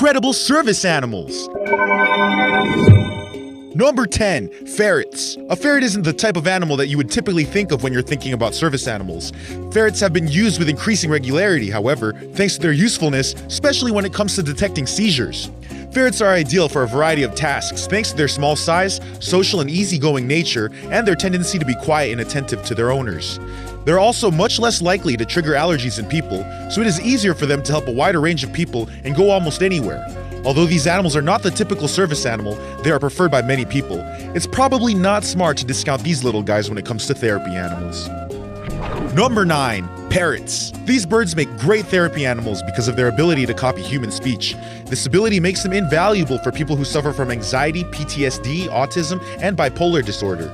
incredible service animals. Number 10. Ferrets. A ferret isn't the type of animal that you would typically think of when you're thinking about service animals. Ferrets have been used with increasing regularity, however, thanks to their usefulness, especially when it comes to detecting seizures. Ferrets are ideal for a variety of tasks thanks to their small size, social and easygoing nature, and their tendency to be quiet and attentive to their owners. They're also much less likely to trigger allergies in people, so it is easier for them to help a wider range of people and go almost anywhere. Although these animals are not the typical service animal, they are preferred by many people. It's probably not smart to discount these little guys when it comes to therapy animals. Number 9. Parrots. These birds make great therapy animals because of their ability to copy human speech. This ability makes them invaluable for people who suffer from anxiety, PTSD, autism, and bipolar disorder.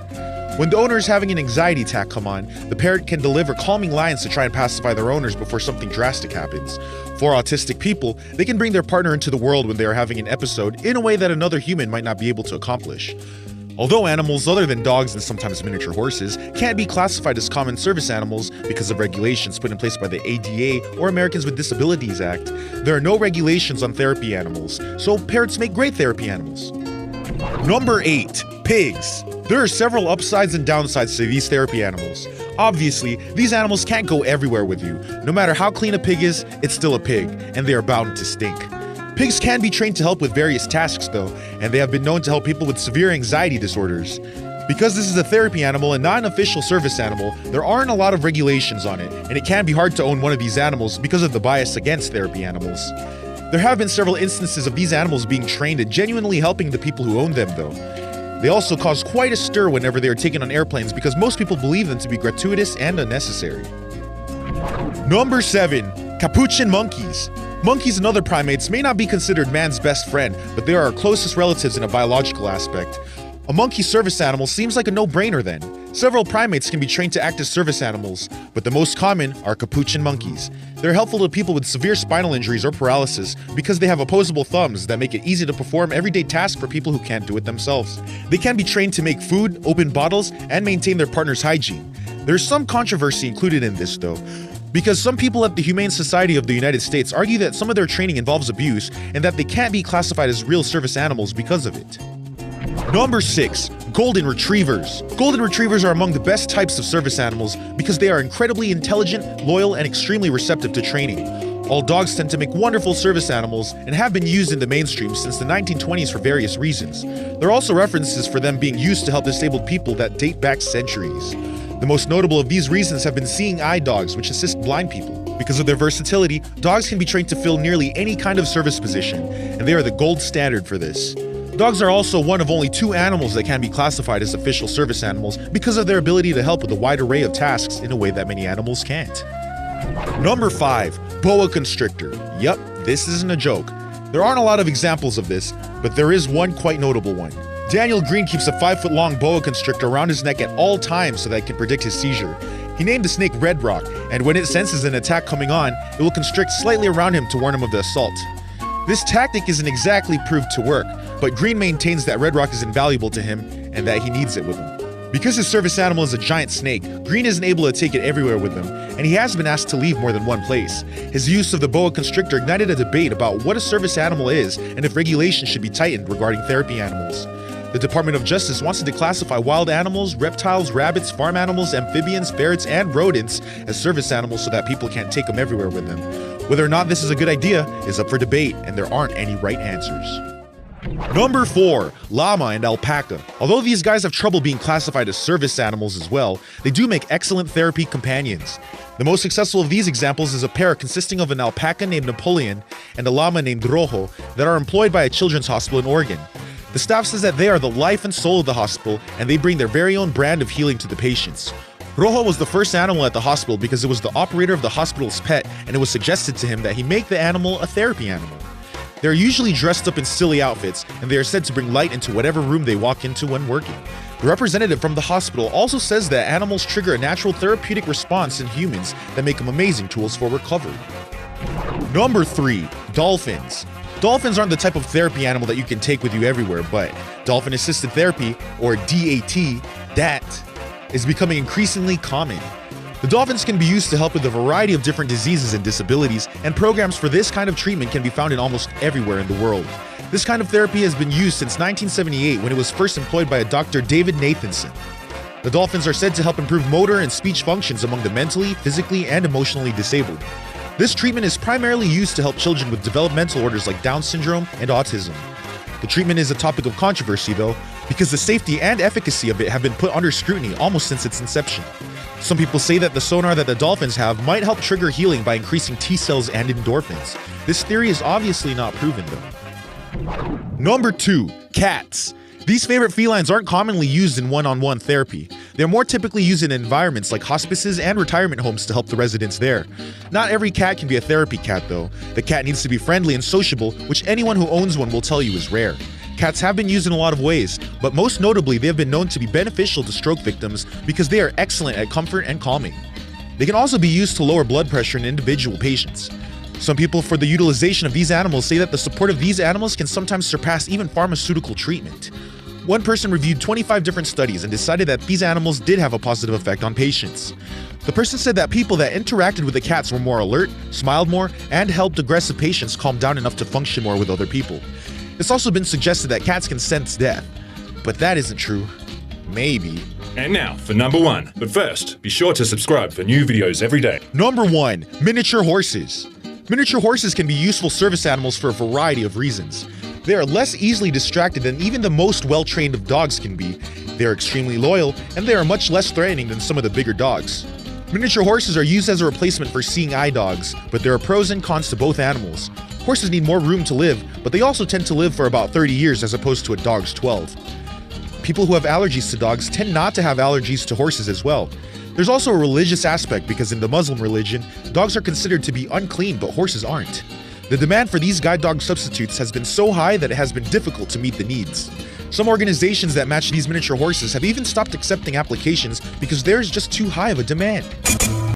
When the owner is having an anxiety attack come on, the parrot can deliver calming lines to try and pacify their owners before something drastic happens. For autistic people, they can bring their partner into the world when they are having an episode in a way that another human might not be able to accomplish. Although animals other than dogs and sometimes miniature horses can't be classified as common service animals because of regulations put in place by the ADA or Americans with Disabilities Act, there are no regulations on therapy animals, so parrots make great therapy animals. Number 8. Pigs. There are several upsides and downsides to these therapy animals. Obviously, these animals can't go everywhere with you. No matter how clean a pig is, it's still a pig, and they are bound to stink. Pigs can be trained to help with various tasks though, and they have been known to help people with severe anxiety disorders. Because this is a therapy animal and not an official service animal, there aren't a lot of regulations on it, and it can be hard to own one of these animals because of the bias against therapy animals. There have been several instances of these animals being trained and genuinely helping the people who own them though. They also cause quite a stir whenever they are taken on airplanes because most people believe them to be gratuitous and unnecessary. Number 7. Capuchin monkeys. Monkeys and other primates may not be considered man's best friend, but they are our closest relatives in a biological aspect. A monkey service animal seems like a no-brainer then. Several primates can be trained to act as service animals, but the most common are capuchin monkeys. They're helpful to people with severe spinal injuries or paralysis because they have opposable thumbs that make it easy to perform everyday tasks for people who can't do it themselves. They can be trained to make food, open bottles, and maintain their partner's hygiene. There's some controversy included in this though, because some people at the Humane Society of the United States argue that some of their training involves abuse and that they can't be classified as real service animals because of it. Number 6. Golden Retrievers. Golden Retrievers are among the best types of service animals because they are incredibly intelligent, loyal, and extremely receptive to training. All dogs tend to make wonderful service animals and have been used in the mainstream since the 1920s for various reasons. There are also references for them being used to help disabled people that date back centuries. The most notable of these reasons have been seeing eye dogs, which assist blind people. Because of their versatility, dogs can be trained to fill nearly any kind of service position, and they are the gold standard for this. Dogs are also one of only 2 animals that can be classified as official service animals because of their ability to help with a wide array of tasks in a way that many animals can't. Number 5. Boa constrictor. Yep, this isn't a joke. There aren't a lot of examples of this, but there is one quite notable one. Daniel Green keeps a 5-foot-long boa constrictor around his neck at all times so that it can predict his seizure. He named the snake Red Rock, and when it senses an attack coming on, it will constrict slightly around him to warn him of the assault. This tactic isn't exactly proved to work, but Green maintains that Red Rock is invaluable to him and that he needs it with him. Because his service animal is a giant snake, Green isn't able to take it everywhere with him, and he has been asked to leave more than one place. His use of the boa constrictor ignited a debate about what a service animal is and if regulations should be tightened regarding therapy animals. The Department of Justice wants to declassify wild animals, reptiles, rabbits, farm animals, amphibians, ferrets, and rodents as service animals so that people can't take them everywhere with them. Whether or not this is a good idea is up for debate, and there aren't any right answers. Number 4. Llama and alpaca. Although these guys have trouble being classified as service animals as well, they do make excellent therapy companions. The most successful of these examples is a pair consisting of an alpaca named Napoleon and a llama named Rojo that are employed by a children's hospital in Oregon. The staff says that they are the life and soul of the hospital, and they bring their very own brand of healing to the patients. Rojo was the first animal at the hospital because it was the operator of the hospital's pet, and it was suggested to him that he make the animal a therapy animal. They're usually dressed up in silly outfits, and they are said to bring light into whatever room they walk into when working. The representative from the hospital also says that animals trigger a natural therapeutic response in humans that make them amazing tools for recovery. Number 3. Dolphins. Dolphins aren't the type of therapy animal that you can take with you everywhere, but dolphin-assisted therapy, or DAT, is becoming increasingly common. The dolphins can be used to help with a variety of different diseases and disabilities, and programs for this kind of treatment can be found in almost everywhere in the world. This kind of therapy has been used since 1978 when it was first employed by a Dr. David Nathanson. The dolphins are said to help improve motor and speech functions among the mentally, physically, and emotionally disabled. This treatment is primarily used to help children with developmental disorders like Down syndrome and autism. The treatment is a topic of controversy, though, because the safety and efficacy of it have been put under scrutiny almost since its inception. Some people say that the sonar that the dolphins have might help trigger healing by increasing T cells and endorphins. This theory is obviously not proven, though. Number 2. Cats. These favorite felines aren't commonly used in one-on-one therapy. They're more typically used in environments like hospices and retirement homes to help the residents there. Not every cat can be a therapy cat, though. The cat needs to be friendly and sociable, which anyone who owns one will tell you is rare. Cats have been used in a lot of ways, but most notably they have been known to be beneficial to stroke victims because they are excellent at comfort and calming. They can also be used to lower blood pressure in individual patients. Some people for the utilization of these animals say that the support of these animals can sometimes surpass even pharmaceutical treatment. One person reviewed 25 different studies and decided that these animals did have a positive effect on patients. The person said that people that interacted with the cats were more alert, smiled more, and helped aggressive patients calm down enough to function more with other people. It's also been suggested that cats can sense death, but that isn't true. Maybe. And now for number 1. But first, be sure to subscribe for new videos every day. Number 1. Miniature horses. Miniature horses can be useful service animals for a variety of reasons. They are less easily distracted than even the most well-trained of dogs can be. They are extremely loyal, and they are much less threatening than some of the bigger dogs. Miniature horses are used as a replacement for seeing eye dogs, but there are pros and cons to both animals. Horses need more room to live, but they also tend to live for about 30 years as opposed to a dog's 12. People who have allergies to dogs tend not to have allergies to horses as well. There's also a religious aspect because in the Muslim religion, dogs are considered to be unclean, but horses aren't. The demand for these guide dog substitutes has been so high that it has been difficult to meet the needs. Some organizations that match these miniature horses have even stopped accepting applications because there is just too high of a demand.